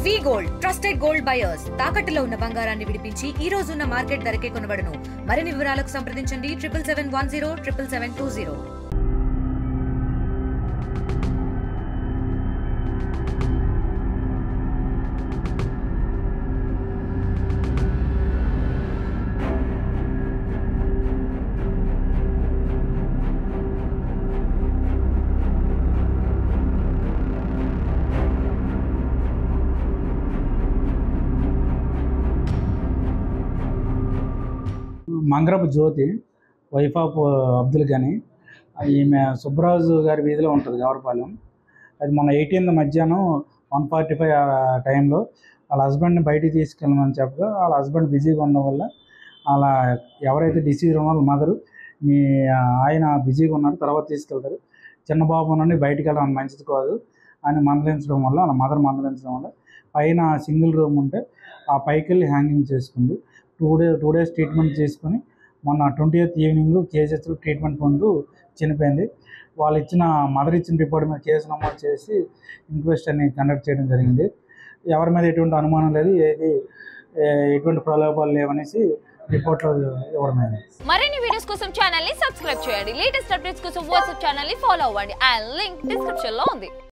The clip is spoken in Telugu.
వి గోల్డ్ ట్రస్టెడ్ గోల్డ్ బయర్స్ తాకట్టులో ఉన్న బంగారాన్ని విడిపించి ఈ రోజు ఉన్న మార్కెట్ ధరకే కొనబడును. మరిన్ని వివరాలకు సంప్రదించండి 7771077720. మంగరపు జ్యోతి వైఫ్ ఆఫ్ అబ్దుల్ గని. ఈమె సుబ్బరాజు గారి వీధిలో ఉంటుంది గవరపాలెం. అది మన 18th మధ్యాహ్నం 1:45 టైంలో వాళ్ళ హస్బెండ్ని బయటికి తీసుకెళ్ళమని చెప్పగా వాళ్ళ హస్బెండ్ బిజీగా ఉండడం వల్ల అలా ఎవరైతే డిసీజ్ ఉన్న వాళ్ళ మదరు మీ ఆయన బిజీగా ఉన్నారు తర్వాత తీసుకెళ్తారు, చిన్న బాబు నుండి బయటికి వెళ్ళడం మంచిది కాదు అని మందలించడం వల్ల వాళ్ళ మదర్ మందలించడం వల్ల పైన సింగిల్ రూమ్ ఉంటే ఆ పైకి వెళ్ళి హ్యాంగింగ్ చేసుకుంది. 2 days ట్రీట్మెంట్ చేసుకుని మొన్న 20th ఈవినింగ్ కేసెస్లో ట్రీట్మెంట్ పొందు చనిపోయింది. వాళ్ళు మదర్ ఇచ్చిన రిపోర్ట్ మీద కేసు నమోదు చేసి ఇంక్వెస్ట్ అని కండక్ట్ చేయడం జరిగింది. ఎవరి మీద ఎటువంటి అనుమానం లేదు, ఎటువంటి ప్రలోభాలు లేవనేసి రిపోర్ట్లో ఇవ్వడమైంది. మరిన్ని వీడియోస్ కోసం ఛానల్ ని సబ్స్క్రైబ్ చేయండి. లేటెస్ట్ అప్డేట్స్ కోసం వాట్సాప్ ఛానల్ ని ఫాలో అవ్వండి. ఆ లింక్ డిస్క్రిప్షన్ లో ఉంది.